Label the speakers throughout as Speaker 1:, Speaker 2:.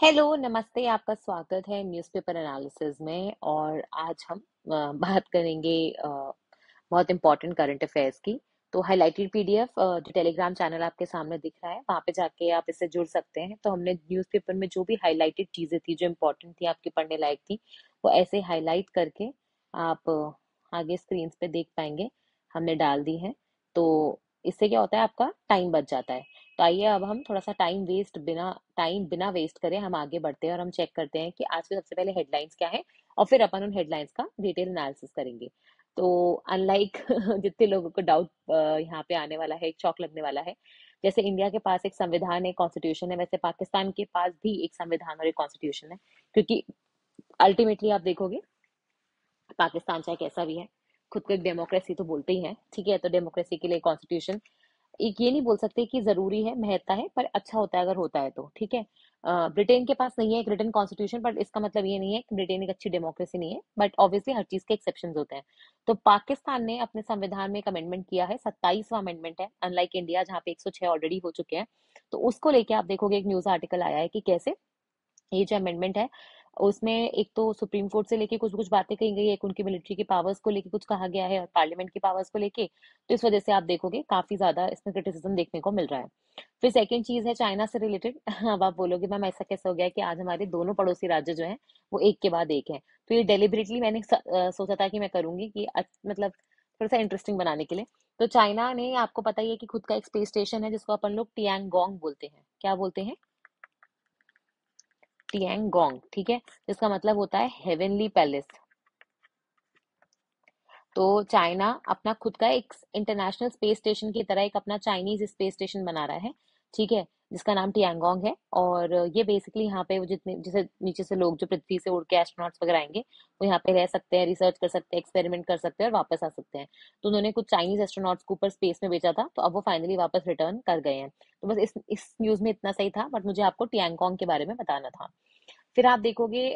Speaker 1: Hello, नमस्ते, आपका स्वागत है न्यूज़पेपर एनालिसिस में। और आज हम बात करेंगे बहुत इंपॉर्टेंट करंट अफेयर्स की। तो हाइलाइटेड पीडीएफ जो टेलीग्राम चैनल आपके सामने दिख रहा है, वहाँ पे जाके आप इससे जुड़ सकते हैं। तो हमने न्यूज़पेपर में जो भी हाइलाइटेड चीज़ें थी, जो इम्पोर्टेंट थी, आपके पढ़ने लायक थी, वो ऐसे हाईलाइट करके आप आगे स्क्रीन पे देख पाएंगे, हमने डाल दी है। तो इससे क्या होता है, आपका टाइम बच जाता है। तो आइए अब हम थोड़ा सा टाइम बिना वेस्ट करें हम आगे बढ़ते हैं और हम चेक करते हैं कि आज के सबसे पहले हेडलाइंस क्या है, और फिर अपन उन हेडलाइंस का डिटेल एनालिसिस करेंगे। तो अनलाइक जितने लोगों को डाउट यहाँ पे आने वाला है, एक चौक लगने वाला है। जैसे इंडिया के पास एक संविधान है, कॉन्स्टिट्यूशन है, वैसे पाकिस्तान के पास भी एक संविधान और एक कॉन्स्टिट्यूशन है। क्योंकि अल्टीमेटली आप देखोगे, पाकिस्तान चाहे कैसा भी है, खुद को एक डेमोक्रेसी तो बोलते ही है, ठीक है। तो डेमोक्रेसी के लिए कॉन्स्टिट्यूशन, एक ये नहीं बोल सकते कि जरूरी है, महत्ता है, पर अच्छा होता है अगर होता है तो, ठीक है। ब्रिटेन के पास नहीं है एक रिटन कॉन्स्टिट्यूशन, बट इसका मतलब ये नहीं है कि ब्रिटेन एक अच्छी डेमोक्रेसी नहीं है, बट ऑब्वियसली हर चीज के एक्सेप्शंस होते हैं। तो पाकिस्तान ने अपने संविधान में एक अमेंडमेंट किया है, 27वां अमेंडमेंट है, अनलाइक इंडिया जहाँ पे 106 ऑलरेडी हो चुके हैं। तो उसको लेके आप देखोगे, एक न्यूज आर्टिकल आया है कि कैसे ये जो अमेंडमेंट है, उसमें एक तो सुप्रीम कोर्ट से लेके कुछ कुछ बातें कही गई है, एक उनकी मिलिट्री की पावर्स को लेके कुछ कहा गया है, और पार्लियामेंट की पावर्स को लेके। तो इस वजह से आप देखोगे काफी ज्यादा इसमें क्रिटिसिज्म देखने को मिल रहा है। फिर सेकंड चीज है चाइना से रिलेटेड। अब आप बोलोगे मैम ऐसा कैसे हो गया कि आज हमारे दोनों पड़ोसी राज्य जो हैं वो एक के बाद एक हैं। तो ये डेलिबरेटली मैंने सोचा था कि मैं करूंगी कि मतलब थोड़ा सा इंटरेस्टिंग बनाने के लिए। तो चाइना ने, आपको पता ही है कि खुद का एक स्पेस स्टेशन है, जिसको अपन लोग टियांगोंग बोलते हैं। क्या बोलते हैं? टियांगोंग, ठीक है, जिसका मतलब होता है हेवनली पैलेस। तो चाइना अपना खुद का एक इंटरनेशनल स्पेस स्टेशन की तरह एक अपना चाइनीज स्पेस स्टेशन बना रहा है, ठीक है, जिसका नाम टियांगोंग है। और ये बेसिकली यहाँ पे वो जितने जैसे नीचे से लोग जो पृथ्वी से उड़ के एस्ट्रोनॉट्स वगैरह आएंगे, वो यहाँ पे रह सकते हैं, रिसर्च कर सकते हैं, एक्सपेरिमेंट कर सकते हैं और वापस आ सकते हैं। तो उन्होंने कुछ चाइनीज एस्ट्रोनॉट्स को ऊपर स्पेस में भेजा था, तो अब वो फाइनली वापस रिटर्न कर गए हैं। तो बस इस न्यूज में इतना सही था, बट मुझे आपको टियांगोंग के बारे में बताना था। फिर आप देखोगे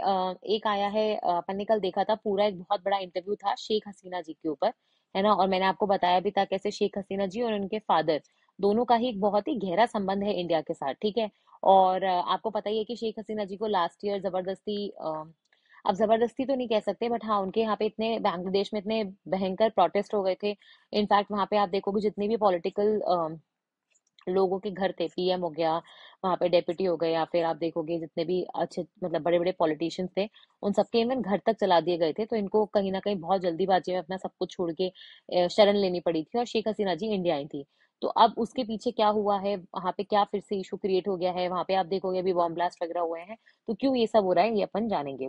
Speaker 1: एक आया है, अपन ने कल देखा था, पूरा एक बहुत बड़ा इंटरव्यू था शेख हसीना जी के ऊपर, है ना। और मैंने आपको बताया भी था कैसे शेख हसीना जी और उनके फादर दोनों का ही एक बहुत ही गहरा संबंध है इंडिया के साथ, ठीक है। और आपको पता ही है कि शेख हसीना जी को लास्ट ईयर जबरदस्ती, अब जबरदस्ती तो नहीं कह सकते, बट हाँ, उनके यहाँ पे इतने, बांग्लादेश में इतने भयंकर प्रोटेस्ट हो गए थे। इनफैक्ट वहां पे आप देखोगे जितने भी पॉलिटिकल लोगों के घर थे, पीएम हो गया, वहां पे डेप्यूटी हो गए, या फिर आप देखोगे जितने भी अच्छे मतलब बड़े बड़े पॉलिटिशियंस थे, उन सबके इवन घर तक चला दिए गए थे। तो इनको कहीं ना कहीं बहुत जल्दीबाजी में अपना सब कुछ छोड़ के शरण लेनी पड़ी थी, और शेख हसीना जी इंडिया आई थी। तो अब उसके पीछे क्या हुआ है, वहां पे क्या फिर से इशू क्रिएट हो गया है, वहां पे आप देखोगे अभी बॉम्ब ब्लास्ट वगैरह हुए हैं। तो क्यों ये सब हो रहा है, ये अपन जानेंगे।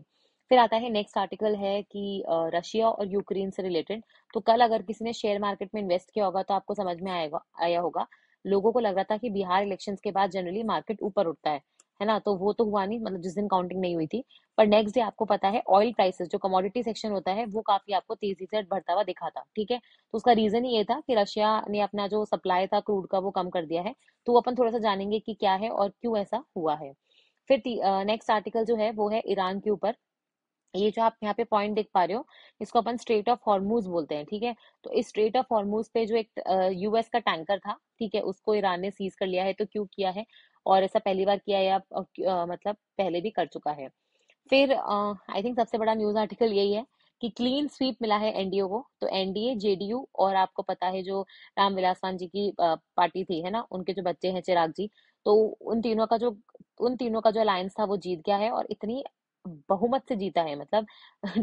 Speaker 1: फिर आता है नेक्स्ट आर्टिकल है कि रशिया और यूक्रेन से रिलेटेड। तो कल अगर किसी ने शेयर मार्केट में इन्वेस्ट किया होगा तो आपको समझ में आया होगा। लोगों को लग रहा था कि बिहार इलेक्शंस के बाद जनरली मार्केट ऊपर उठता है ना। तो वो तो हुआ नहीं, मतलब जिस दिन काउंटिंग नहीं हुई थी। पर नेक्स्ट डे आपको पता है ऑयल प्राइसेस, जो कमोडिटी सेक्शन होता है, वो काफी आपको तेजी से बढ़ता हुआ दिखा था, ठीक है। तो उसका रीजन ही ये था कि रशिया ने अपना जो सप्लाई था क्रूड का वो कम कर दिया है। तो वो अपन थोड़ा सा जानेंगे कि क्या है और क्यों ऐसा हुआ है। फिर नेक्स्ट आर्टिकल जो है वो है ईरान के ऊपर। ये जो आप यहाँ पे पॉइंट देख पा रहे हो, इसको अपन स्ट्रेट ऑफ हॉर्मूज बोलते हैं, ठीक है। तो इस स्ट्रेट ऑफ हॉर्मूज पे जो एक यूएस का टैंकर था, ठीक है, उसको ईरान ने सीज कर लिया है। तो क्यों किया है, और ऐसा पहली बार किया है या मतलब पहले भी कर चुका है। फिर आई थिंक सबसे बड़ा न्यूज आर्टिकल यही है कि क्लीन स्वीप मिला है एनडीए को। तो एनडीए, जेडीयू, और आपको पता है जो रामविलास पासवान जी की पार्टी थी, है ना, उनके जो बच्चे हैं चिराग जी, तो उन तीनों का जो अलायंस था वो जीत गया है, और इतनी बहुमत से जीता है, मतलब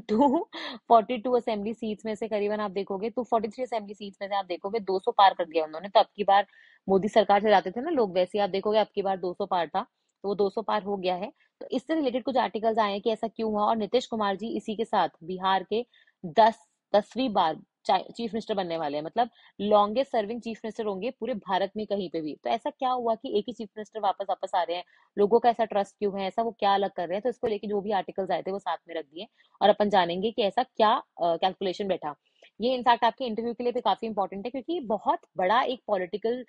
Speaker 1: 242 असेंबली सीट्स में से करीबन आप देखोगे, 243 असेंबली सीट्स में से आप देखोगे 200 पार कर दिया उन्होंने। तो अब की बार मोदी सरकार चलाते थे ना लोग, वैसे ही आप देखोगे अब की बार 200 पार था, तो वो 200 पार हो गया है। तो इससे रिलेटेड कुछ आर्टिकल्स आए हैं कि ऐसा क्यों हुआ, और नीतीश कुमार जी इसी के साथ बिहार के 10वीं बार चीफ मिनिस्टर बनने वाले हैं, मतलब लॉन्गेस्ट सर्विंग चीफ मिनिस्टर होंगे पूरे भारत में कहीं पे भी। तो ऐसा क्या हुआ कि एक ही चीफ मिनिस्टर वापस वापस आ रहे हैं, लोगों का ऐसा ट्रस्ट क्यों है, ऐसा वो क्या अलग कर रहे हैं। तो इसको लेके जो भी आर्टिकल्स आए थे वो साथ में रख दिए, और अपन जानेंगे कि ऐसा क्या कैलकुलेशन बैठा। ये इनफैक्ट आपके इंटरव्यू के लिए भी काफी इंपॉर्टेंट है, क्योंकि बहुत बड़ा एक पॉलिटिकल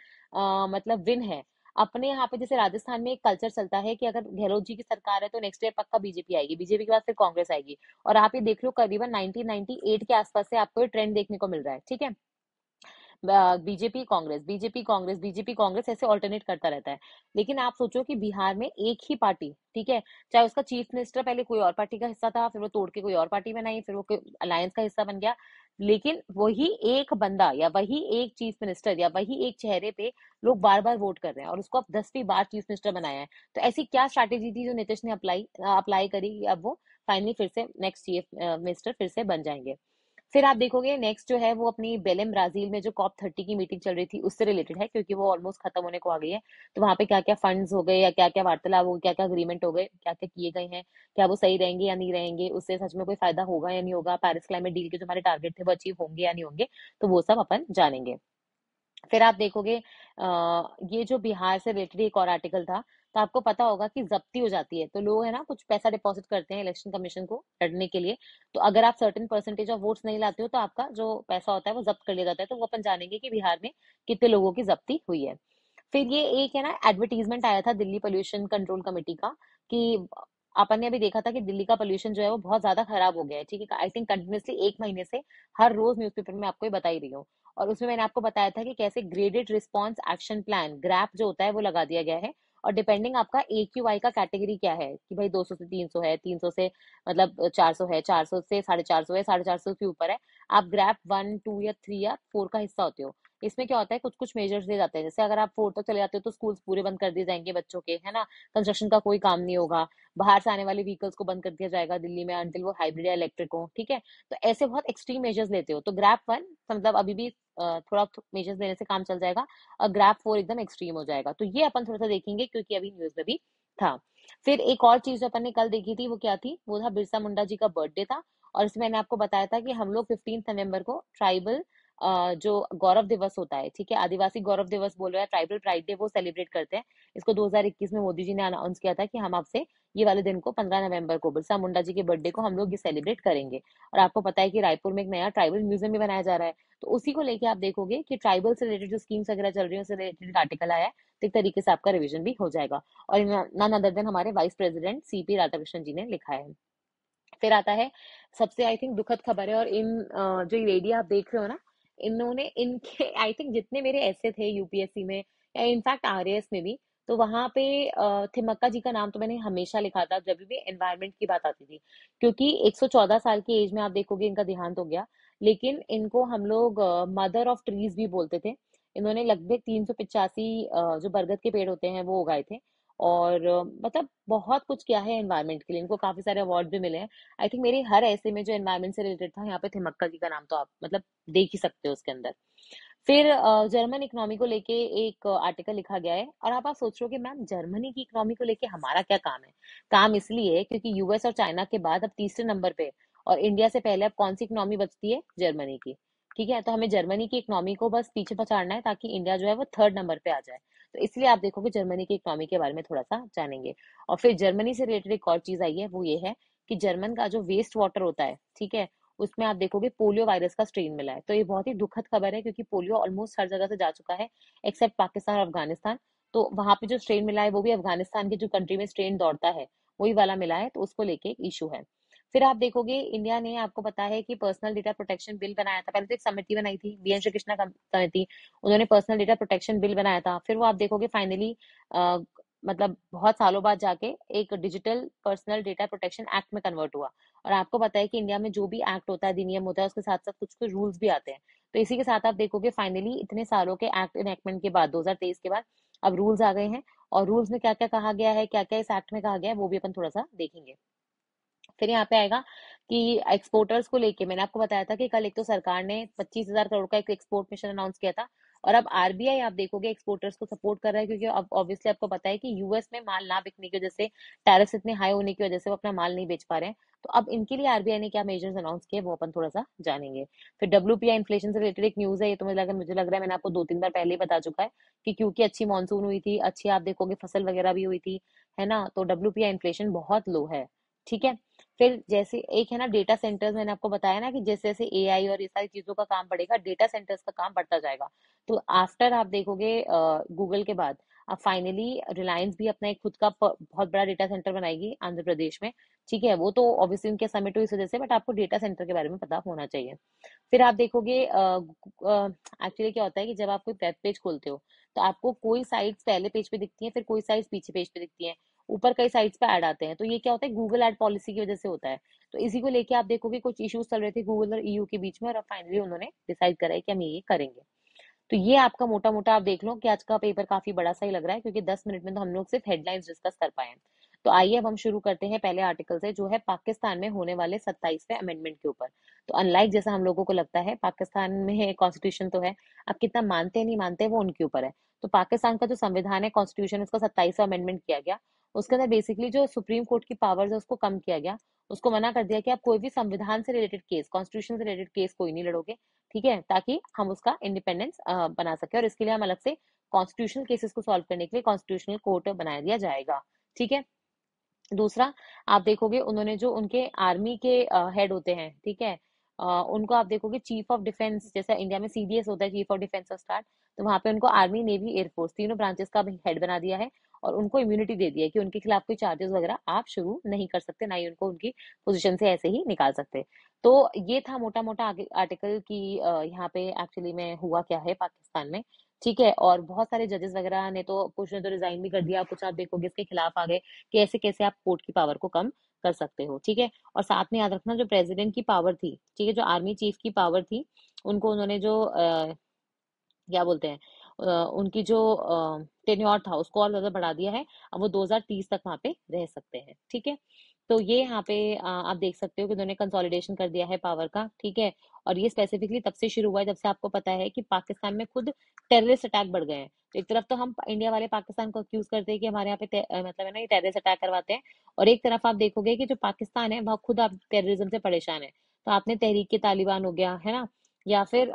Speaker 1: मतलब विन है। अपने यहाँ पे जैसे राजस्थान में एक कल्चर चलता है कि अगर गहलोत जी की सरकार है तो नेक्स्ट ईयर पक्का बीजेपी आएगी, बीजेपी के बाद फिर कांग्रेस आएगी। और आप ये देख लो, करीबन 1998 के आसपास से आपको ये ट्रेंड देखने को मिल रहा है, ठीक है। BJP Congress, BJP Congress, BJP Congress, ऐसे ऑल्टरनेट करता रहता है। लेकिन आप सोचो कि बिहार में एक ही पार्टी, ठीक है, चाहे उसका चीफ मिनिस्टर पहले कोई और पार्टी का हिस्सा था, फिर वो तोड़ के कोई और पार्टी बनाई, फिर वो अलायंस का हिस्सा बन गया, लेकिन वही एक बंदा या वही एक चीफ मिनिस्टर या वही एक चेहरे पे लोग बार बार वोट कर रहे हैं और उसको अब 10वीं बार चीफ मिनिस्टर बनाया है। तो ऐसी क्या स्ट्रैटेजी थी जो नीतीश ने अप्लाई करी कि अब वो फाइनली फिर से नेक्स्ट चीफ मिनिस्टर फिर से बन जाएंगे। फिर आप देखोगे नेक्स्ट जो है वो अपनी बेलेम ब्राजील में जो COP30 की मीटिंग चल रही थी उससे रिलेटेड है, क्योंकि वो ऑलमोस्ट खत्म होने को आ गई है। तो वहां पे क्या क्या फंड्स हो गए या क्या क्या वार्तालाप हो गए, क्या क्या अग्रीमेंट हो गए, क्या क्या किए गए हैं, क्या वो सही रहेंगे या नहीं रहेंगे, उससे सच में कोई फायदा होगा या नहीं होगा, पेरिस क्लाइमेट डील के जो हमारे टारगेट थे वो अचीव होंगे या नहीं होंगे, तो वो सब अपन जानेंगे। फिर आप देखोगे ये जो बिहार से रिलेटेड एक और आर्टिकल था, तो आपको पता होगा कि जब्ती हो जाती है, तो लोग है ना कुछ पैसा डिपॉजिट करते हैं इलेक्शन कमीशन को लड़ने के लिए। तो अगर आप सर्टेन परसेंटेज ऑफ वोट्स नहीं लाते हो तो आपका जो पैसा होता है वो जब्त कर लिया जाता है। तो वो अपन जानेंगे कि बिहार में कितने लोगों की जब्ती हुई है। फिर ये एक है ना एडवर्टीजमेंट आया था दिल्ली पोल्यूशन कंट्रोल कमेटी का, कि अपन ने अभी देखा था कि दिल्ली का पोल्यूशन जो है वो बहुत ज्यादा खराब हो गया है, ठीक है। आई थिंक कंटिन्यूसली 1 महीने से हर रोज न्यूज़पेपर में आपको ये बता ही रही हूँ। और उसमें मैंने आपको बताया था कि कैसे graded response action plan grab जो होता है वो लगा दिया गया है। और डिपेंडिंग आपका AQI का कैटेगरी क्या है, कि भाई 200 से 300 है, 300 से मतलब 400 है, 400 से 450 है, 450 के ऊपर है, आप ग्रैप 1, 2 या 3 या 4 का हिस्सा होते हो। इसमें क्या होता है, कुछ कुछ मेजर्स दिए जाते हैं, जैसे अगर आप 4 तक चले जाते हो तो स्कूल्स पूरे बंद कर दिए जाएंगे बच्चों के, है ना, कंस्ट्रक्शन का कोई काम नहीं होगा, बाहर से आने वाले व्हीकल्स को बंद कर दिया जाएगा दिल्ली में अंटिल वो हाइब्रिड या इलेक्ट्रिक हो, ठीक है। तो ऐसे बहुत एक्सट्रीम मेजर्स लेते हो, तो ग्रैप 1 मतलब अभी भी थोड़ा मेजर्स लेने से काम चल जाएगा, और ग्रैप 4 एकदम एक्सट्रीम हो जाएगा। तो ये अपन थोड़ा सा देखेंगे क्योंकि अभी न्यूज में भी था। फिर एक और चीज जो अपन ने कल देखी थी वो क्या थी, वो था बिरसा मुंडा जी का बर्थडे था। और इसमें मैंने आपको बताया था कि हम लोग 15 नवंबर को ट्राइबल जो गौरव दिवस होता है, ठीक है, आदिवासी गौरव दिवस बोलो या ट्राइबल प्राइड डे, वो सेलिब्रेट करते हैं। इसको 2021 में मोदी जी ने अनाउंस किया था कि हम आपसे ये वाले दिन को 15 नवंबर को बिरसा मुंडा जी के बर्थडे को हम लोग ये सेलिब्रेट करेंगे। और आपको पता है कि रायपुर में एक नया ट्राइबल म्यूजियम भी बनाया जा रहा है। तो उसी को लेके आप देखोगे कि ट्राइबल से रिलेटेड जो स्कीम्स वगैरह चल रही है उससे रिलेटेड आर्टिकल आया है, तो एक तरीके से आपका रिवीजन भी हो जाएगा। और नन अदर देन हमारे वाइस प्रेसिडेंट CP राधाकृष्णन जी ने लिखा है। फिर आता है सबसे आई थिंक दुखद खबर है, और जो ये लेडी आप देख रहे हो ना, इन्होंने इनके आई थिंक जितने मेरे ऐसे थे यूपीएससी में या इनफैक्ट RAS में भी, तो वहां पे थिमक्का जी का नाम तो मैंने हमेशा लिखा था जब भी एनवायरनमेंट की बात आती थी, क्योंकि 114 साल की एज में आप देखोगे इनका देहांत हो गया। लेकिन इनको हम लोग मदर ऑफ ट्रीज भी बोलते थे। इन्होंने लगभग 385 जो बरगद के पेड़ होते हैं वो उगाए थे। और मतलब बहुत कुछ किया है एनवायरनमेंट के लिए, इनको काफी सारे अवार्ड भी मिले हैं। आई थिंक मेरे हर ऐसे में जो एनवायरनमेंट से रिलेटेड था यहाँ पे थिमक्का जी का नाम तो आप मतलब देख ही सकते हो उसके अंदर। फिर जर्मन इकोनॉमी को लेके एक आर्टिकल लिखा गया है, और आप सोच रहे हो कि मैम जर्मनी की इकोनॉमी को लेके हमारा क्या काम है। काम इसलिए है क्योंकि US और चाइना के बाद अब तीसरे नंबर पे, और इंडिया से पहले अब कौन सी इकोनॉमी बचती है, जर्मनी की। ठीक है, तो हमें जर्मनी की इकोनॉमी को बस पीछे पछाड़ना है ताकि इंडिया जो है वो थर्ड नंबर पे आ जाए। तो इसलिए आप देखोगे जर्मनी की इकोनॉमी के बारे में थोड़ा सा जानेंगे। और फिर जर्मनी से रिलेटेड एक और चीज आई है, वो ये है कि जर्मन का जो वेस्ट वाटर होता है, ठीक है, उसमें आप देखोगे पोलियो वायरस का स्ट्रेन मिला है। तो ये बहुत ही दुखद खबर है क्योंकि पोलियो ऑलमोस्ट हर जगह से जा चुका है एक्सेप्ट पाकिस्तान और अफगानिस्तान। तो वहां पे जो स्ट्रेन मिला है वो भी अफगानिस्तान के जो कंट्री में स्ट्रेन दौड़ता है वही वाला मिला है, तो उसको लेके एक इशू है। फिर आप देखोगे इंडिया ने, आपको पता है कि पर्सनल डेटा प्रोटेक्शन बिल बनाया था, पहले तो एक समिति बनाई थी BN श्री कृष्णा समिति, उन्होंने पर्सनल डेटा प्रोटेक्शन बिल बनाया था। फिर वो आप देखोगे फाइनली मतलब बहुत सालों बाद जाके एक digital personal data protection act में कन्वर्ट हुआ। और आपको पता है कि इंडिया में जो भी एक्ट होता है, अधिनियम होता है, उसके साथ साथ कुछ कुछ रूल्स भी आते हैं। तो इसी के साथ आप देखोगे फाइनली इतने सालों के एक्ट इनेक्टमेंट के बाद 2023 के बाद अब रूल्स आ गए हैं। और रूल्स में क्या क्या कहा गया है, क्या क्या इस एक्ट में कहा गया है, वो भी अपन थोड़ा सा देखेंगे। फिर यहाँ पे आएगा कि एक्सपोर्टर्स को लेके मैंने आपको बताया था कि कल एक तो सरकार ने 25,000 करोड़ का एक एक्सपोर्ट मिशन अनाउंस किया था। और अब RBI आप देखोगे एक्सपोर्टर्स को सपोर्ट कर रहा है, क्योंकि अब ऑब्वियसली आपको पता है कि US में माल ना बिकने की वजह से, टैरिफ्स इतने हाई होने की वजह से वो अपना माल नहीं बेच पा रहे हैं। तो अब इनके लिए RBI ने क्या मेजर्स अनाउंस किए वो अपन थोड़ा सा जानेंगे। फिर WPI इन्फ्लेशन से रिलेटेड एक न्यूज है, ये तो मुझे लग रहा है मैंने आपको 2-3 बार पहले ही बता चुका है कि क्योंकि अच्छी मानसून हुई थी, अच्छी आप देखोगे फसल वगैरह भी हुई थी, है ना, तो WPI इन्फ्लेशन बहुत लो है। ठीक है। फिर जैसे एक है ना डेटा सेंटर्स, मैंने आपको बताया ना कि जैसे जैसे AI और ये सारी चीजों का काम बढ़ेगा डेटा सेंटर्स का काम बढ़ता जाएगा। तो आफ्टर आप देखोगे गूगल के बाद अब फाइनली रिलायंस भी अपना एक खुद का बहुत बड़ा डेटा सेंटर बनाएगी आंध्र प्रदेश में। ठीक है, वो तो ऑब्वियसली उनके समिट हुई इस वजह से, बट आपको डेटा सेंटर के बारे में पता होना चाहिए। फिर आप देखोगे एक्चुअली क्या होता है कि जब आप कोई वेब पेज खोलते हो तो आपको कोई साइट्स पहले पेज पे दिखती हैं, फिर कोई साइट्स पीछे पेज पे दिखती हैं, ऊपर कई साइट्स पे ऐड आते हैं। तो ये क्या होता है, गूगल ऐड पॉलिसी की वजह से होता है। तो इसी को लेके आप देखोगे कुछ इश्यूज चल रहे थे गूगल और ईयू के बीच में, और अब फाइनली उन्होंने डिसाइड करा है कि हम ये करेंगे। तो ये आपका मोटा मोटा आप देख लो कि आज का पेपर काफी बड़ा सा ही लग रहा है, क्योंकि 10 मिनट में तो हम लोग सिर्फ हेडलाइंस डिस्कस कर पाए हैं। तो आइए अब हम शुरू करते हैं पहले आर्टिकल से, जो है पाकिस्तान में होने वाले 27वें अमेंडमेंट के ऊपर। तो अनलाइक जैसा हम लोगों को लगता है, पाकिस्तान में कॉन्स्टिट्यूशन तो है, आप कितना मानते हैं नहीं मानते हैं वो उनके ऊपर है। तो पाकिस्तान का जो संविधान है, कॉन्स्टिट्यूशन, उसका 27वां अमेंडमेंट किया गया। उसके अंदर बेसिकली जो सुप्रीम कोर्ट की पावर्स है उसको कम किया गया। उसको मना कर दिया कि आप कोई भी संविधान से रिलेटेड केस, कॉन्स्टिट्यूशन से रिलेटेड केस कोई नहीं लड़ोगे। ठीक है, ताकि हम उसका इंडिपेंडेंस बना सके, और इसके लिए हम अलग से कॉन्स्टिट्यूशनल केसेस को सॉल्व करने के लिए कॉन्स्टिट्यूशनल कोर्ट बना दिया जाएगा। ठीक है। दूसरा, आप देखोगे उन्होंने जो उनके आर्मी के हेड होते हैं, ठीक है, उनको आप देखोगे चीफ ऑफ डिफेंस, जैसा इंडिया में सीडीएस होता है, chief of defence of staff, तो वहां पे उनको आर्मी, नेवी, एयरफोर्स तीनों ब्रांचेस का हेड बना दिया है। और उनको इम्यूनिटी दे दिया है कि उनके खिलाफ कोई चार्जेस वगैरह आप शुरू नहीं कर सकते, ना ही उनको उनकी पोजीशन से ऐसे ही निकाल सकते। तो ये था मोटा मोटा आर्टिकल की यहाँ पे एक्चुअली में हुआ क्या है पाकिस्तान में। ठीक है, और बहुत सारे जजेस वगैरह ने तो, कुछ ने तो रिजाइन भी कर दिया, कुछ आप देखोगे इसके खिलाफ आ गए कि ऐसे कैसे आप कोर्ट की पावर को कम कर सकते हो। ठीक है, और साथ में याद रखना, जो प्रेसिडेंट की पावर थी, ठीक है, जो आर्मी चीफ की पावर थी, उनको उन्होंने जो क्या बोलते हैं, उनकी जो टेन्योर था उसको और ज्यादा बढ़ा दिया है। अब वो 2030 तक वहां पे रह सकते हैं। ठीक है, तो ये यहाँ पे आप देख सकते हो कि उन्होंने कंसोलिडेशन कर दिया है पावर का। ठीक है, और ये स्पेसिफिकली तब से शुरू हुआ है जब से आपको पता है कि पाकिस्तान में खुद टेररिस्ट अटैक बढ़ गए हैं। तो एक तरफ तो हम इंडिया वाले पाकिस्तान को अक्यूज करते हैं कि हमारे यहाँ पे मतलब है ना, ये टेररिस्ट अटैक करवाते हैं, और एक तरफ आप देखोगे कि जो पाकिस्तान है वह खुद आप टेररिज्म से परेशान है। तो आपने तहरीक तालिबान हो गया है ना, या फिर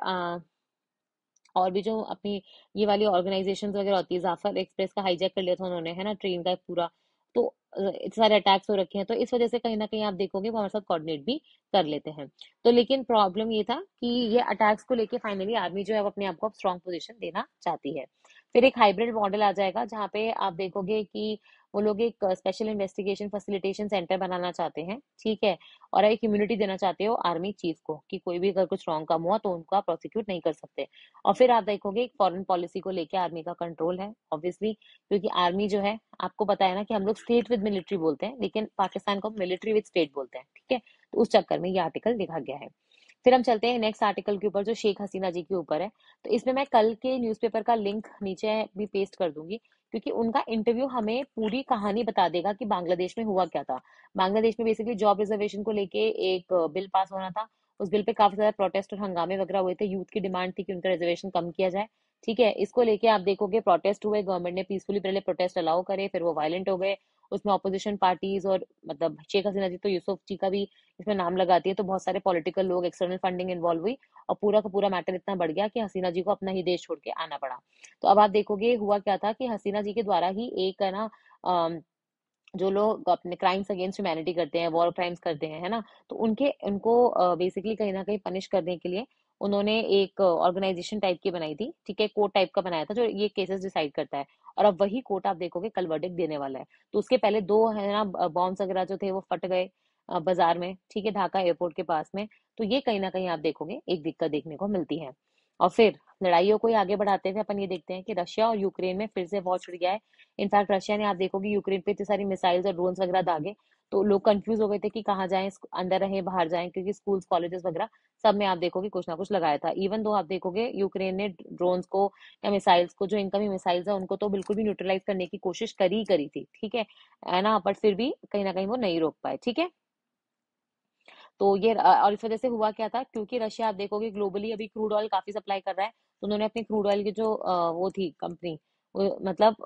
Speaker 1: और भी जो अपनी ये वाली ऑर्गेनाइजेशंस वगैरह होती है, जाफर एक्सप्रेस का हाईजैक कर लिया था उन्होंने, है ना, ट्रेन का पूरा। तो इतने सारे अटैक्स हो रखे हैं, तो इस वजह से कहीं ना कहीं आप देखोगे वो हमारे साथ कोऑर्डिनेट भी कर लेते हैं। तो लेकिन प्रॉब्लम ये था कि ये अटैक्स को लेके फाइनली आर्मी जो है वो अपने आप को स्ट्रॉन्ग पोजीशन देना चाहती है। फिर एक हाइब्रिड मॉडल आ जाएगा जहाँ पे आप देखोगे कि वो लोग एक स्पेशल इन्वेस्टिगेशन फैसिलिटेशन सेंटर बनाना चाहते हैं। ठीक है, और एक इम्यूनिटी देना चाहते हो आर्मी चीफ को कि कोई भी अगर कुछ रॉन्ग काम हुआ तो उनको प्रोसिक्यूट नहीं कर सकते। और फिर आप देखोगे एक फॉरेन पॉलिसी को लेके आर्मी का कंट्रोल है, ऑब्वियसली, क्योंकि आर्मी जो है, आपको पता है ना कि हम लोग स्टेट विद मिलिट्री बोलते हैं, लेकिन पाकिस्तान को मिलिट्री विद स्टेट बोलते हैं। ठीक है, तो उस चक्कर में ये आर्टिकल लिखा गया है। फिर हम चलते हैं नेक्स्ट आर्टिकल के ऊपर, जो शेख हसीना जी के ऊपर है। तो इसमें मैं कल के न्यूज़पेपर का लिंक नीचे भी पेस्ट कर दूंगी, क्योंकि उनका इंटरव्यू हमें पूरी कहानी बता देगा कि बांग्लादेश में हुआ क्या था। बांग्लादेश में बेसिकली जॉब रिजर्वेशन को लेके एक बिल पास होना था। उस बिल पे काफी ज्यादा प्रोटेस्ट और हंगामे वगैरह हुए थे, यूथ की डिमांड थी कि उनका रिजर्वेशन कम किया जाए। ठीक है, इसको लेके आप देखोगे प्रोटेस्ट हुए, गवर्नमेंट ने पीसफुली पहले प्रोटेस्ट अलाउ करे, फिर वो वायलेंट हो गए। उसमें ऑपोजिशन पार्टीज और मतलब शेख हसीना जी तो यूसुफ जी का भी इसमें नाम लगाती है, तो बहुत सारे पॉलिटिकल लोग, एक्सटर्नल फंडिंग इन्वॉल्व हुई, और पूरा का पूरा मैटर इतना बढ़ गया कि हसीना जी को अपना ही देश छोड़ के आना पड़ा। तो अब आप देखोगे हुआ क्या था कि हसीना जी के द्वारा ही एक है ना, जो लोग अपने क्राइम्स अगेंस्ट ह्यूमैनिटी करते हैं, वॉर क्राइम्स करते हैं, है ना, तो उनके उनको बेसिकली कहीं ना कहीं पनिश करने के लिए उन्होंने एक ऑर्गेनाइजेशन टाइप की बनाई थी। ठीक है, कोर्ट टाइप का बनाया था जो ये केसेस डिसाइड करता है। और अब वही कोर्ट आप देखोगे कल वर्डिक्ट देने वाला है। तो उसके पहले दो है ना बॉम्ब्स वगैरह जो थे वो फट गए बाजार में, ठीक है, ढाका एयरपोर्ट के पास में। तो ये कहीं ना कहीं आप देखोगे एक दिक्कत देखने को मिलती है। और फिर लड़ाइयों को ही आगे बढ़ाते हुए अपन ये देखते हैं कि रशिया और यूक्रेन में फिर से वॉर छिड़ गया है। इनफैक्ट रशिया ने, आप देखोगे, यूक्रेन पे इतनी सारी मिसाइल्स और ड्रोन्स वगैरह दागे, तो लोग कंफ्यूज हो गए थे कि कहाँ जाएं, अंदर रहें बाहर जाएं, क्योंकि स्कूल्स कॉलेजेस वगैरह सब में आप देखोगे कुछ ना कुछ लगाया था। इवन दो आप देखोगे यूक्रेन ने ड्रोन्स को या मिसाइल्स को, जो इनकमिंग मिसाइल्स है उनको तो बिल्कुल भी न्यूट्रलाइज करने की कोशिश करी थी। ठीक है ना, बट फिर भी कहीं ना कहीं वो नहीं रोक पाए। ठीक है, तो ये और इस वजह से हुआ क्या था, क्योंकि रशिया आप देखोगे ग्लोबली अभी क्रूड ऑयल काफी सप्लाई कर रहा है, तो उन्होंने अपनी क्रूड ऑयल की जो वो थी कंपनी, मतलब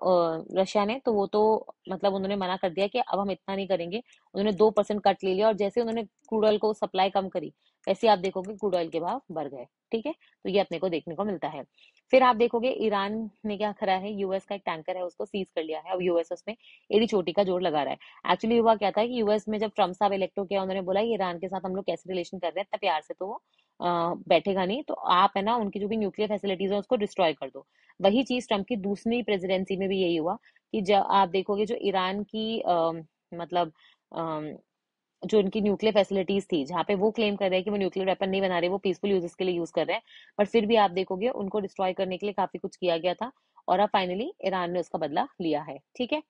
Speaker 1: रशिया ने, तो वो तो मतलब उन्होंने मना कर दिया कि अब हम इतना नहीं करेंगे। उन्होंने 2% कट ले लिया, और जैसे उन्होंने क्रूड ऑयल को सप्लाई कम करी, वैसे आप देखोगे क्रूड ऑयल के भाव बढ़ गए। ठीक है, तो ये अपने को देखने को मिलता है। फिर आप देखोगे ईरान ने क्या करा है, यूएस का एक टैंकर है उसको सीज कर लिया है। अब यूएस उसमें एड़ी चोटी का जोर लगा रहा है। एक्चुअली हुआ क्या था कि यूएस में जब ट्रम्प साहब इलेक्ट हो गया, उन्होंने बोला ये ईरान के साथ हम लोग कैसे रिलेशन कर रहे हैं, इतना प्यार से तो वो बैठेगा नहीं, तो आप है ना उनकी जो भी न्यूक्लियर फैसिलिटीज है उसको डिस्ट्रॉय कर दो। वही चीज ट्रम्प की दूसरी प्रेसिडेंसी में भी यही हुआ कि जब आप देखोगे जो ईरान की मतलब जो उनकी न्यूक्लियर फैसिलिटीज थी, जहाँ पे वो क्लेम कर रहे हैं कि वो न्यूक्लियर वेपन नहीं बना रहे, वो पीसफुल यूजेस के लिए यूज कर रहे हैं, पर फिर भी आप देखोगे उनको डिस्ट्रॉय करने के लिए काफी कुछ किया गया था। और अब फाइनली ईरान ने उसका बदला लिया है। ठीक है,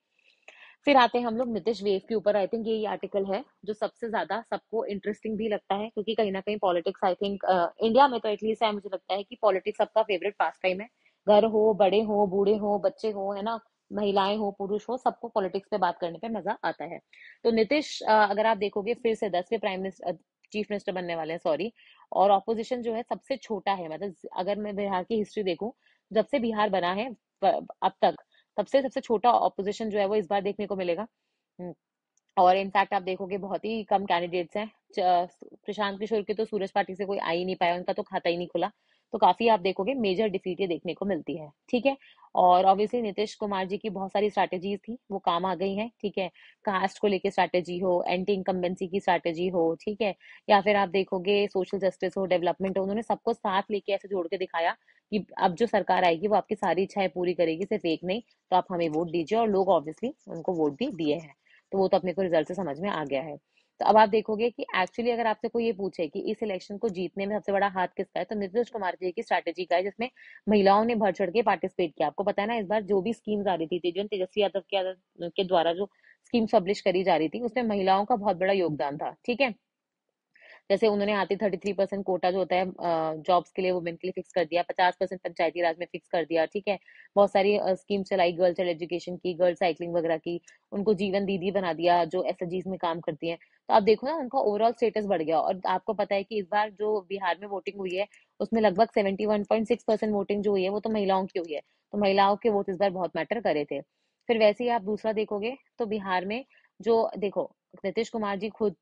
Speaker 1: फिर आते हैं हम लोग नीतीश वेव के ऊपर। आई थिंक ये आर्टिकल है जो सबसे ज्यादा सबको इंटरेस्टिंग भी लगता है, क्योंकि कहीं ना कहीं पॉलिटिक्स, आई थिंक इंडिया में तो एटलीस्ट है, मुझे लगता है कि पॉलिटिक्स सबका फेवरेट पास टाइम है। घर हो, बड़े हो, बूढ़े हो, बच्चे हो, है ना, महिलाएं हो, पुरुष हो, सबको पॉलिटिक्स पे बात करने पे मजा आता है। तो नीतीश अगर आप देखोगे फिर से 10वें प्राइम मिनिस्टर, चीफ मिनिस्टर बनने वाले हैं, सॉरी। और ऑपोजिशन जो है सबसे छोटा है, मतलब अगर मैं बिहार की हिस्ट्री देखूं, जब से बिहार बना है अब तक, तब से सबसे छोटा ऑपोजिशन जो है वो इस बार देखने को मिलेगा। हम्म, और इनफैक्ट आप देखोगे बहुत ही कम कैंडिडेट्स हैं। प्रशांत किशोर के तो सूरज पार्टी से कोई आ ही नहीं पाया, उनका तो खाता ही नहीं खुला। तो काफी आप देखोगे मेजर डिफीट ये देखने को मिलती है। ठीक है, और ऑब्वियसली नीतीश कुमार जी की बहुत सारी स्ट्रैटेजीज थी, वो काम आ गई हैं। ठीक है, कास्ट को लेके स्ट्रैटेजी हो, एंटी इनकम्बेंसी की स्ट्रैटेजी हो, ठीक है, या फिर आप देखोगे सोशल जस्टिस हो, डेवलपमेंट हो, उन्होंने सबको साथ लेके ऐसे जोड़ के दिखाया कि अब जो सरकार आएगी वो आपकी सारी इच्छाएं पूरी करेगी, सिर्फ एक नहीं। तो आप हमें वोट दीजिए, और लोग ऑब्वियसली उनको वोट भी दिए हैं। तो वो तो अपने को रिजल्ट से समझ में आ गया है। तो अब आप देखोगे कि एक्चुअली अगर आपसे कोई ये पूछे कि इस इलेक्शन को जीतने में सबसे बड़ा हाथ किसका है, तो नीतीश कुमार जी की स्ट्रैटेजी का है, जिसमें महिलाओं ने बढ़ चढ़ के पार्टिसिपेट किया। आपको पता है ना, इस बार जो भी स्कीम्स आ रही थी, जो तेजस्वी यादव के द्वारा जो स्कीम पब्लिश करी जा रही थी, उसमें महिलाओं का बहुत बड़ा योगदान था। ठीक है, जैसे उन्होंने आते 33% कोटा जो होता है जॉब्स के लिए, वुमेन के लिए फिक्स कर दिया, 50% पंचायती राज में फिक्स कर दिया। ठीक है, बहुत सारी स्कीम चलाई, गर्ल चाइल्ड एजुकेशन की, गर्ल साइकिलिंग वगैरह की, उनको जीवन दीदी बना दिया जो एसएचजीज में काम करती हैं। तो आप देखो ना, उनका ओवरऑल स्टेटस बढ़ गया। और आपको पता है कि इस बार जो बिहार में वोटिंग हुई है, उसमें लगभग 71.6% वोटिंग जो हुई है वो तो महिलाओं की हुई है। तो महिलाओं के वोट इस बार बहुत मैटर करे थे। फिर वैसे ही आप दूसरा देखोगे तो बिहार में जो देखो, नीतीश कुमार जी खुद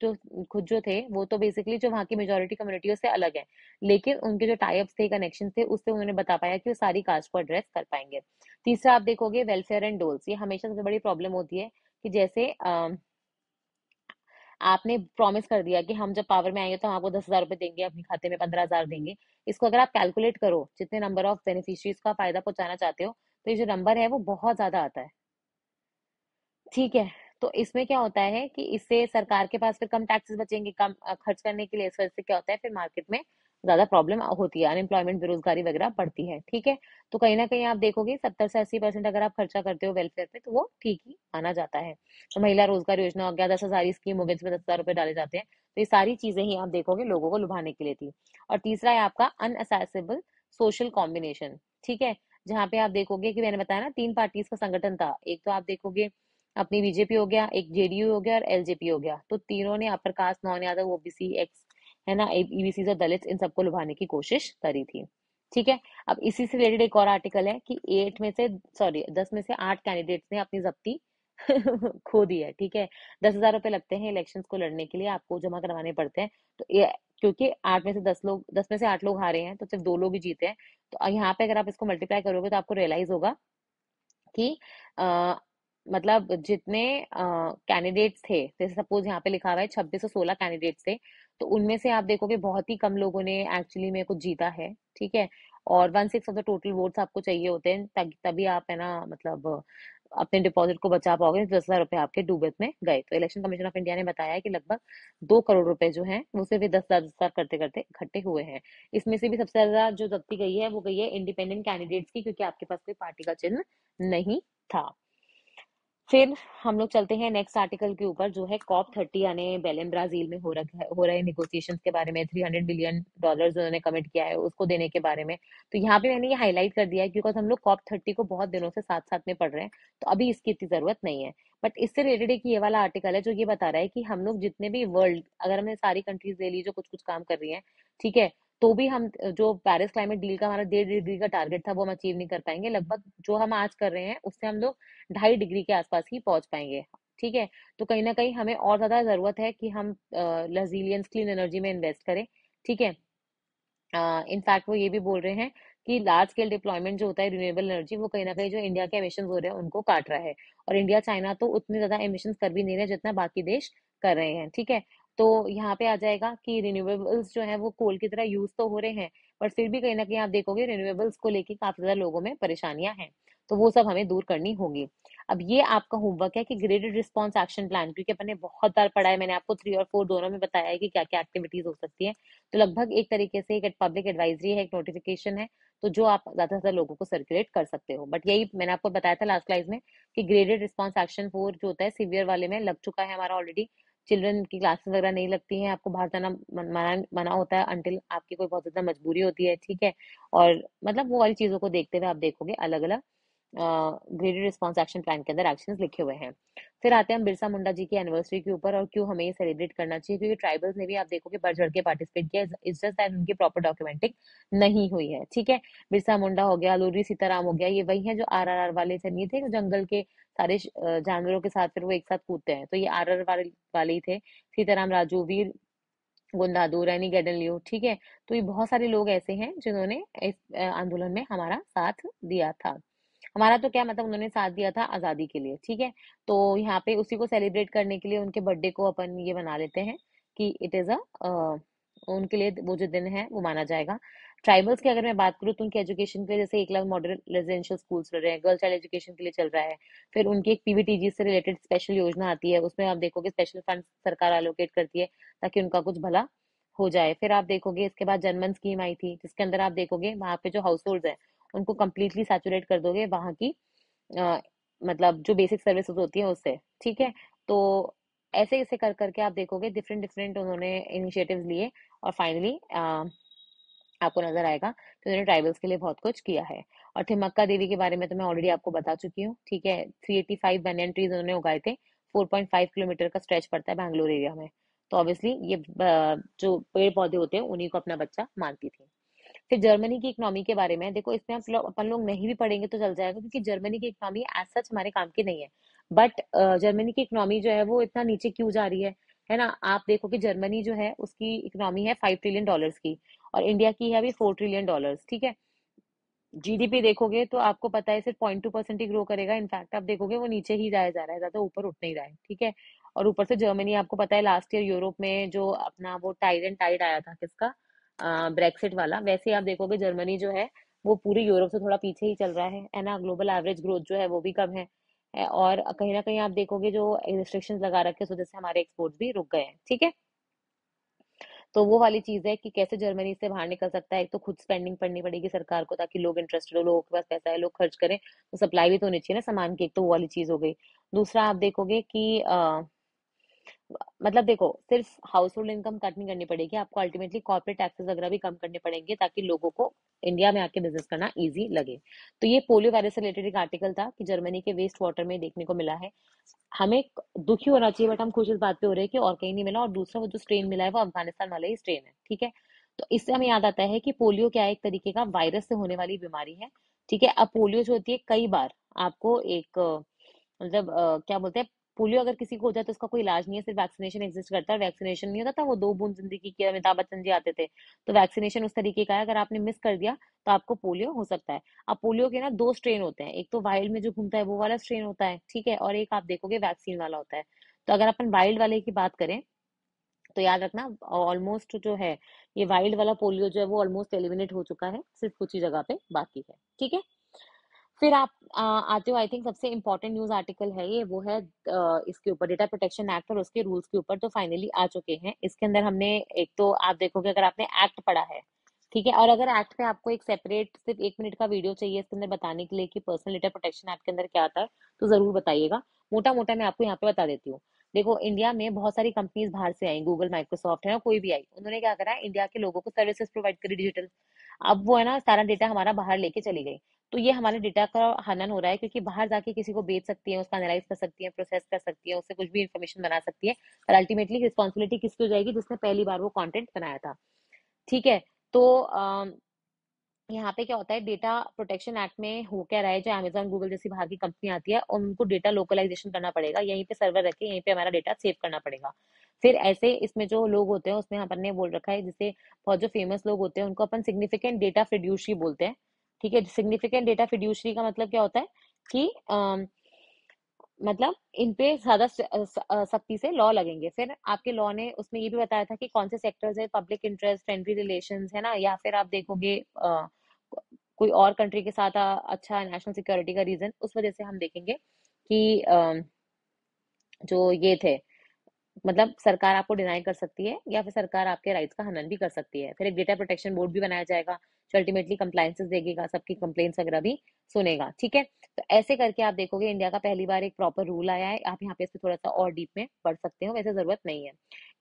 Speaker 1: जो थे, वो तो बेसिकली जो वहाँ की मेजोरिटी कम्युनिटी से अलग है, लेकिन उनके जो टाइप्स थे, कनेक्शन थे, उससे उन्होंने बता पाया कि वो सारी कास्ट को एड्रेस कर पाएंगे। तीसरा आप देखोगे वेलफेयर एंड डोल्स, ये हमेशा सबसे बड़ी प्रॉब्लम होती है कि जैसे आपने प्रॉमिस कर दिया कि हम जब पावर में आएंगे तो हम आपको 10,000 रुपए देंगे, अपने खाते में 15,000 देंगे। इसको अगर आप कैलकुलेट करो, जितने नंबर ऑफ बेनिफिशियरीज का फायदा पहुंचाना चाहते हो, तो ये जो नंबर है वो बहुत ज्यादा आता है। ठीक है, तो इसमें क्या होता है कि इससे सरकार के पास फिर कम टैक्सेस बचेंगे, कम खर्च करने के लिए। इस वजह से क्या होता है, फिर मार्केट में ज्यादा प्रॉब्लम होती है, अनएम्प्लॉयमेंट, बेरोजगारी वगैरह बढ़ती है। ठीक है, तो कहीं ना कहीं आप देखोगे 70 से 80% अगर आप खर्चा करते हो वेलफेयर पे, तो वो ठीक ही माना जाता है। तो महिला रोजगार योजना हो गया, 10,000 स्कीम हो गई, जिसमें 10,000 रुपए डाले जाते हैं। तो ये सारी चीजें ही आप देखोगे लोगों को लुभाने के लिए थी। और तीसरा है आपका अनअसेसेबल सोशल कॉम्बिनेशन। ठीक है, जहाँ पे आप देखोगे कि मैंने बताया ना, तीन पार्टीज का संगठन था। एक तो आप देखोगे अपनी बीजेपी हो गया, एक जेडीयू हो गया, और एलजेपी हो गया। तो तीनों ने upper caste, non Yadav, OBC, x, है ना, ईबीसी और दलित, इन सबको लुभाने की कोशिश करी थी। ठीक है, अब इसी से रिलेटेड एक और आर्टिकल है कि 10 में से 8 कैंडिडेट्स ने अपनी जब्ती खो दी है। ठीक है, 10,000 रुपए लगते हैं इलेक्शंस को लड़ने के लिए, आपको जमा करवाने पड़ते हैं। तो ये, क्योंकि 8 में से 10 लोग, 10 में से 8 लोग हारे हैं, तो सिर्फ 2 लोग ही जीते हैं। तो यहाँ पे अगर आप इसको मल्टीप्लाई करोगे तो आपको रियलाइज होगा कि मतलब जितने कैंडिडेट्स थे, जैसे सपोज यहाँ पे लिखा हुआ है 2616 कैंडिडेट्स थे, तो उनमें से आप देखोगे बहुत ही कम लोगों ने एक्चुअली में कुछ जीता है। ठीक है, और 1/6 ऑफ द टोटल वोट्स आपको चाहिए होते हैं, तभी आप है ना, मतलब अपने डिपॉजिट को बचा पाओगे। 10,000 रुपए आपके डूबे में गए। तो इलेक्शन कमीशन ऑफ इंडिया ने बताया है कि लगभग 2 करोड़ रुपए जो हैं वो सिर्फ 10,000 करते करते इकट्ठे हुए हैं। इसमें से भी सबसे ज्यादा जो जब्ती गई है वो गई है इंडिपेंडेंट कैंडिडेट्स की, क्योंकि आपके पास कोई पार्टी का चिन्ह नहीं था। फिर हम लोग चलते हैं नेक्स्ट आर्टिकल के ऊपर, जो है COP30 यानी बेलेम ब्राजील में हो रहे निगोशिएशंस के बारे में। $300 बिलियन उन्होंने कमिट किया है उसको देने के बारे में। तो यहाँ पे मैंने ये हाईलाइट कर दिया है, बिकॉज हम लोग COP30 को बहुत दिनों से साथ साथ में पढ़ रहे हैं, तो अभी इसकी इतनी जरूरत नहीं है। बट इससे रिलेटेड एक ये वाला आर्टिकल है जो ये बता रहा है कि हम लोग जितने भी वर्ल्ड, अगर हमने सारी कंट्रीज ले ली जो कुछ कुछ काम कर रही हैं, ठीक है, तो भी हम जो पेरिस क्लाइमेट डील का हमारा 1.5 डिग्री का टारगेट था वो हम अचीव नहीं कर पाएंगे। लगभग जो हम आज कर रहे हैं उससे हम लोग 2.5 डिग्री के आसपास ही पहुंच पाएंगे। ठीक है, तो कहीं ना कहीं हमें और ज्यादा जरूरत है कि हम रेजिलियंस, क्लीन एनर्जी में इन्वेस्ट करें। ठीक है। इनफैक्ट वो ये भी बोल रहे हैं कि लार्ज स्केल डिप्लॉयमेंट जो होता है रिन्यूएबल एनर्जी, वो कहीं ना कहीं जो इंडिया के एमिशन हो रहे हैं उनको काट रहा है। और इंडिया चाइना तो उतने ज्यादा एमिशन कर भी नहीं रहे जितना बाकी देश कर रहे हैं, ठीक है। तो यहाँ पे आ जाएगा कि रिन्यूएबल्स जो है वो कोल की तरह यूज तो हो रहे हैं, बट फिर भी कहीं ना कहीं आप देखोगे रिन्यूएबल्स को लेके काफी ज्यादा लोगों में परेशानियां हैं। तो वो सब हमें दूर करनी होगी। अब ये आपका होमवर्क है कि ग्रेडेड रिस्पॉन्स एक्शन प्लान, क्योंकि अपन ने बहुत बार पढ़ा है, मैंने आपको 3 और 4 दोनों में बताया है कि क्या क्या एक्टिविटीज हो सकती है। तो लगभग एक तरीके से एक पब्लिक एडवाइजरी है, एक नोटिफिकेशन है, तो जो आप ज्यादा से ज्यादा लोगों को सर्कुलेट कर सकते हो। बट यही मैंने आपको बताया था लास्ट स्लाइड में कि ग्रेडेड रिस्पांस एक्शन 4 जो होता है सीवियर वाले में लग चुका है हमारा ऑलरेडी। चिल्ड्रन की क्लासेस वगैरह नहीं लगती हैं, आपको बाहर जाना मना मना होता है अंटिल आपकी कोई बहुत ज्यादा मजबूरी होती है, ठीक है। और मतलब वो वाली चीजों को देखते हुए आप देखोगे अलग अलग ग्रेडेड रिस्पॉन्स एक्शन प्लान के अंदर एक्शंस लिखे हुए हैं। फिर आते हैं हम बिरसा मुंडा जी की एनिवर्सरी के ऊपर और क्यों हमें ये सेलिब्रेट करना चाहिए, क्योंकि ट्राइबल्स ने भी आप देखोगे बढ़ चढ़ के पार्टिसिपेट किया। इट्स जस्ट दैट उनकी प्रॉपर डॉक्यूमेंटिंग नहीं हुई है, ठीक है। बिरसा मुंडा हो गया, लोरी सीताराम हो गया, ये वही है जो आरआरआर वाले से नहीं थे, जंगल के सारे जानवरों के साथ फिर वो एक साथ कूदते हैं, तो ये आरआर वाले ही थे। सीताराम राजू, वीर गुंदादू, रैनी गैडन, ठीक है। तो ये बहुत सारे लोग ऐसे हैं जिन्होंने इस आंदोलन में हमारा साथ दिया था। हमारा तो क्या मतलब, उन्होंने साथ दिया था आजादी के लिए, ठीक है। तो यहाँ पे उसी को सेलिब्रेट करने के लिए उनके बर्थडे को अपन ये बना लेते हैं कि इट इज अ उनके लिए वो जो दिन है वो माना जाएगा। ट्राइबल्स की अगर मैं बात करूँ तो उनके एजुकेशन के लिए जैसे 1 लाख मॉडल रेजिडेंशियल स्कूल्स चल रहे हैं, गर्ल चाइल्ड एजुकेशन के लिए चल रहा है। फिर उनकी एक पीवीटीजी से रिलेटेड स्पेशल योजना आती है, उसमें आप देखोगे स्पेशल फंड सरकार एलोकेट करती है ताकि उनका कुछ भला हो जाए। फिर आप देखोगे इसके बाद जनमन स्कीम आई थी, जिसके अंदर आप देखोगे वहां पे जो हाउस होल्ड है उनको कंप्लीटली सैचुरेट कर दोगे वहां की अ, मतलब जो बेसिक सर्विसेज होती है उससे, ठीक है। तो ऐसे ऐसे कर करके आप देखोगे डिफरेंट डिफरेंट उन्होंने इनिशिएटिव्स लिए और फाइनली आपको नजर आएगा कि उन्होंने ट्राइबल्स के लिए बहुत कुछ किया है। और थिमक्का देवी के बारे में तो मैं ऑलरेडी आपको बता चुकी हूँ, ठीक है। 385 बनियन ट्रीज उन्होंने उगाए थे। 4.5 किलोमीटर का स्ट्रेच पड़ता है बैंगलोर एरिया में। तो ऑब्वियसली ये जो पेड़ पौधे होते हैं उन्हीं को अपना बच्चा मानती थी। फिर जर्मनी की इकोनॉमी के बारे में देखो, इसमें अपन लोग नहीं भी पढ़ेंगे तो चल जाएगा, क्योंकि जर्मनी की इकोनॉमी एज सच हमारे काम की नहीं है। बट जर्मनी की इकोनॉमी जो है वो इतना नीचे क्यों जा रही है ना। आप देखो कि जर्मनी जो है उसकी इकोनॉमी है $5 ट्रिलियन की, और इंडिया की है अभी $4 ट्रिलियन, ठीक है। जीडीपी देखोगे तो आपको पता है सिर्फ 0.2% ही ग्रो करेगा, इनफैक्ट आप देखोगे वो नीचे ही जाया जा रहा है, ज्यादा ऊपर उठ नहीं रहा है, ठीक है। और ऊपर से जर्मनी आपको पता है लास्ट ईयर यूरोप में जो अपना वो टाइड एंड टाइड आया था किसका, ब्रेक्सिट वाला, वैसे आप देखोगे जर्मनी जो है वो पूरी यूरोप से थोड़ा पीछे ही चल रहा है ना। ग्लोबल एवरेज ग्रोथ जो है वो भी कम है। और कहीं ना कहीं आप देखोगे जो रिस्ट्रिक्शंस लगा रखे हैं, उस वजह से हमारे एक्सपोर्ट्स भी रुक गए हैं, ठीक है। तो वो वाली चीज है कि कैसे जर्मनी से बाहर निकल सकता है। एक तो खुद स्पेंडिंग करनी पड़ेगी सरकार को ताकि लोग इंटरेस्टेड हो, लोगों के पास पैसा है, लोग खर्च करें, तो सप्लाई भी तो होनी चाहिए ना सामान की, एक तो वो वाली चीज हो गई। दूसरा आप देखोगे कि मतलब देखो सिर्फ हाउस होल्ड इनकम कट नहीं करनी पड़ेगी आपको, अल्टीमेटली कॉर्पोरेट टैक्सेस वगैरह भी कम करने पड़ेंगे ताकि लोगों को इंडिया में आके बिजनेस करना इजी लगे। तो ये पोलियो वायरस से रिलेटेड एक आर्टिकल था कि जर्मनी के वेस्ट वाटर में देखने को मिला है। हमें दुखी होना चाहिए बट हम खुश इस बात पे हो रहे हैं कि और कहीं नहीं मिला, और दूसरा वो जो स्ट्रेन मिला है वो अफगानिस्तान वाला ही स्ट्रेन है, ठीक है। तो इससे हमें याद आता है कि पोलियो क्या है, एक तरीके का वायरस से होने वाली बीमारी है, ठीक है। अब पोलियो जो होती है कई बार आपको एक मतलब क्या बोलते हैं, पोलियो अगर किसी को हो जाए तो उसका कोई इलाज नहीं है, सिर्फ वैक्सीनेशन एग्जिस्ट करता है। वैक्सीनेशन नहीं होता था वो 2 बूंद जिंदगी की, अमिताभ बच्चन जी आते थे, तो वैक्सीनेशन उस तरीके का है, अगर आपने मिस कर दिया तो आपको पोलियो हो सकता है। अब पोलियो के ना 2 स्ट्रेन होते हैं, एक तो वाइल्ड में जो घूमता है वो वाला स्ट्रेन होता है, ठीक है, और एक आप देखोगे वैक्सीन वाला होता है। तो अगर अपन वाइल्ड वाले की बात करें तो याद रखना ऑलमोस्ट जो है ये वाइल्ड वाला पोलियो जो है वो ऑलमोस्ट एलिमिनेट हो चुका है, सिर्फ कुछ ही जगह पे बाकी है, ठीक है। फिर आप आते हो, आई थिंक सबसे इंपॉर्टेंट न्यूज आर्टिकल है ये, वो है इसके ऊपर डेटा प्रोटेक्शन एक्ट और उसके रूल्स के ऊपर, तो फाइनली आ चुके हैं। इसके अंदर हमने एक तो आप देखोगे अगर आपने एक्ट पढ़ा है, ठीक है, और अगर एक्ट पे आपको एक सेपरेट सिर्फ 1 मिनट का वीडियो चाहिए इसके अंदर बताने के लिए कि पर्सनल डेटा प्रोटेक्शन एक्ट के अंदर क्या आता है, तो जरूर बताइएगा। मोटा मोटा मैं आपको यहाँ पे बता देती हूँ। देखो इंडिया में बहुत सारी कंपनीज बाहर से आई, गूगल, माइक्रोसॉफ्ट है ना, कोई भी आई, उन्होंने क्या करा है इंडिया के लोगों को सर्विसेज प्रोवाइड करी डिजिटल। अब वो है ना सारा डेटा हमारा बाहर लेके चली गई, तो ये हमारे डेटा का हनन हो रहा है, क्योंकि बाहर जाके किसी को बेच सकती है, उसका एनालाइज कर सकती है, प्रोसेस कर सकती है, उससे कुछ भी इंफॉर्मेशन बना सकती है, पर अल्टीमेटली रिस्पॉन्सिबिलिटी किसकी हो जाएगी, जिसने पहली बार वो कंटेंट बनाया था, ठीक है। तो यहाँ पे क्या होता है, डेटा प्रोटेक्शन एक्ट में हो क्या रहा है, जो अमेजोन गूगल जैसी बाहर की कंपनी आती है और उनको डेटा लोकलाइजेशन करना पड़ेगा, यहीं पे सर्वर रखे यहीं पे हमारा डेटा सेव करना पड़ेगा। फिर ऐसे इसमें जो लोग होते हैं उसमें अपन ने बोल रखा है, जैसे बहुत जो फेमस लोग होते हैं उनको अपन सिग्निफिकेंट डेटा फिड्यूशरी बोलते हैं। ठीक है, सिग्निफिकेंट डेटा फिड्यूशरी का मतलब क्या होता है कि मतलब इन पे ज्यादा सख्ती से लॉ लगेंगे। फिर आपके लॉ ने उसमें ये भी बताया था कि कौन से सेक्टर्स है, पब्लिक इंटरेस्ट, फ्रेंडली रिलेशंस, है ना, या फिर आप देखोगे कोई और कंट्री के साथ अच्छा नेशनल सिक्योरिटी का रीजन, उस वजह से हम देखेंगे कि जो ये थे, मतलब सरकार आपको डिनाई कर सकती है या फिर सरकार आपके राइट्स का हनन भी कर सकती है। फिर एक डेटा प्रोटेक्शन बोर्ड भी बनाया जाएगा जो अल्टीमेटली कंप्लायंसेस देगा, सबकी कंप्लेंट्स वगैरह भी सुनेगा। ठीक है, तो ऐसे करके आप देखोगे इंडिया का पहली बार एक प्रॉपर रूल आया है। आप यहाँ पे इस पे थोड़ा सा और डीप में पढ़ सकते हो, वैसे जरूरत नहीं है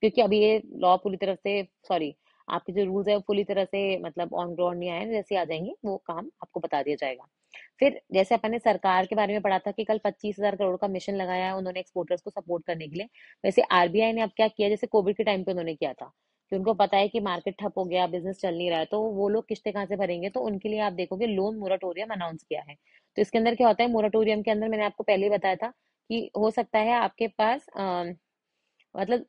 Speaker 1: क्योंकि अभी ये लॉ पूरी तरफ से, सॉरी, आपके जो रूल्स है वो पूरी तरह से मतलब ऑन ग्राउंड नहीं आए हैं। जैसे आ जाएंगे वो काम आपको बता दिया जाएगा। फिर जैसे अपन ने सरकार के बारे में पढ़ा था कि कल 25,000 करोड़ का मिशन लगाया है उन्होंने एक्सपोर्टर्स को सपोर्ट करने के लिए। वैसे आरबीआई ने अब क्या किया, जैसे कोविड के टाइम पे उन्होंने किया था कि उनको पता है कि मार्केट ठप हो गया, बिजनेस चल नहीं रहा है, तो वो लोग किस्तें कहाँ से भरेंगे, तो उनके लिए आप देखोगे लोन मोराटोरियम अनाउंस किया है। तो इसके अंदर क्या होता है, मोराटोरियम के अंदर मैंने आपको पहले ही बताया था कि हो सकता है आपके पास मतलब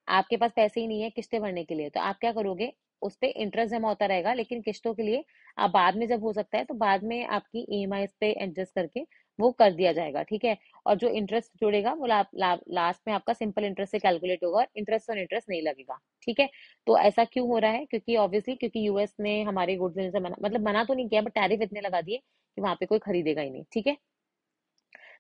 Speaker 1: आपके पास पैसे ही नहीं है किस्तें भरने के लिए, तो आप क्या करोगे, उस पे इंटरेस्ट जमा होता रहेगा, लेकिन किस्तों के लिए आप बाद में जब हो सकता है तो बाद में आपकी ईएमआई पे एडजस्ट करके वो कर दिया जाएगा। ठीक है, और जो इंटरेस्ट जुड़ेगा वो लास्ट में आपका सिंपल इंटरेस्ट से कैलकुलेट होगा और इंटरेस्ट और इंटरेस्ट नहीं लगेगा। ठीक है, तो ऐसा क्यों हो रहा है, क्योंकि ऑब्वियसली क्योंकि यूएस ने हमारे गुड्स से मना, मतलब मना तो नहीं किया, बट टैरिफ इतने लगा दिए कि वहां पे कोई खरीदेगा ही नहीं। ठीक है,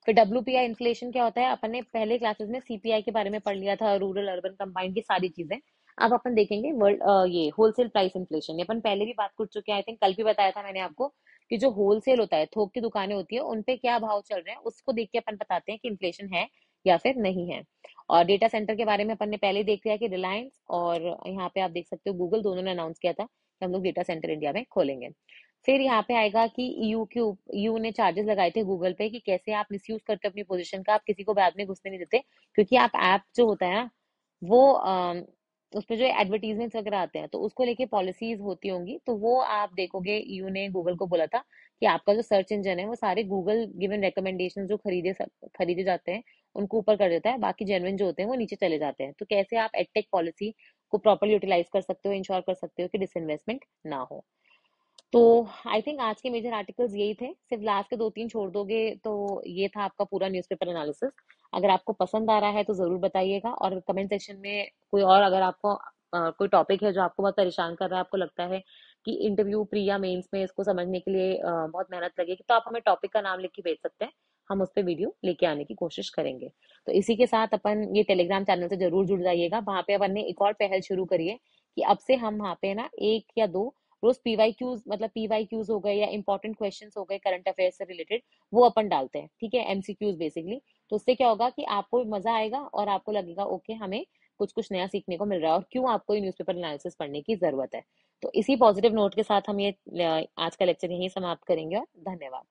Speaker 1: फिर डब्ल्यूपीआई इन्फ्लेशन क्या होता है, अपन ने पहले क्लासेस में सीपीआई के बारे में पढ़ लिया था, रूरल अर्बन कंबाइंड की सारी चीजें। अब अपन देखेंगे वर्ल्ड ये होलसेल प्राइस इन्फ्लेशन, ये अपन पहले भी बात कर चुके हैं, आई थिंक कल भी बताया था मैंने आपको कि जो होलसेल होता है, थोक की दुकानें होती है, उन पे क्या भाव चल रहे हैं उसको देख के अपन बताते हैं कि इन्फ्लेशन है या फिर नहीं है। और डेटा सेंटर के बारे में अपन ने पहले ही देख लिया कि रिलायंस और यहाँ पे आप देख सकते हो गूगल, दोनों ने अनाउंस किया था कि हम लोग डेटा सेंटर इंडिया में खोलेंगे। फिर यहाँ पे आएगा कि ईयू ने चार्जेस लगाए थे गूगल पे कि कैसे आप मिसयूज करते हो अपनी पोजीशन का, आप किसी को बाद में घुसने नहीं देते, क्योंकि आप ऐप जो होता है ना वो उसपे जो एडवर्टीजमेंट्स वगैरह आते हैं तो उसको लेके पॉलिसीज होती होंगी, तो वो आप देखोगे ईयू ने गूगल को बोला था कि आपका जो सर्च इंजन है वो सारे गूगल गिवन रिकमेंडेशन जो खरीदे जाते हैं उनको ऊपर कर देता है, बाकी जेन्युइन जो होते हैं वो नीचे चले जाते हैं। तो कैसे आप एडटेक पॉलिसी को प्रॉपर्ली यूटिलाइज कर सकते हो, इंश्योर कर सकते हो कि डिसइन्वेस्टमेंट ना हो। तो आई थिंक आज के मेजर आर्टिकल्स यही थे, सिर्फ लास्ट के 2-3 छोड़ दोगे तो ये था आपका पूरा न्यूज़पेपर एनालिसिस। अगर आपको पसंद आ रहा है तो जरूर बताइएगा, और कमेंट सेक्शन में कोई और अगर आपको कोई टॉपिक है जो आपको बहुत परेशान कर रहा है, आपको लगता है कि इंटरव्यू प्री या मेंस में इसको समझने के लिए बहुत मेहनत लगेगी, तो आप हमें टॉपिक का नाम लिख के भेज सकते हैं, हम उस पर वीडियो लेके आने की कोशिश करेंगे। तो इसी के साथ अपन ये टेलीग्राम चैनल से जरूर जुड़ जाइएगा, वहां पे अपन ने एक और पहल शुरू करी है कि अब से हम वहाँ पे ना एक या दो रोज पीवाईक्यूज, मतलब पीवाईक्यूज हो गए या इंपॉर्टेंट क्वेश्चंस हो गए करंट अफेयर से रिलेटेड, वो अपन डालते हैं। ठीक है, एमसीक्यूज बेसिकली। तो उससे क्या होगा कि आपको मजा आएगा और आपको लगेगा ओके हमें कुछ कुछ नया सीखने को मिल रहा है और क्यों आपको ये न्यूज़पेपर एनालिसिस पढ़ने की जरूरत है। तो इसी पॉजिटिव नोट के साथ हम ये आज का लेक्चर यहीं समाप्त करेंगे और धन्यवाद।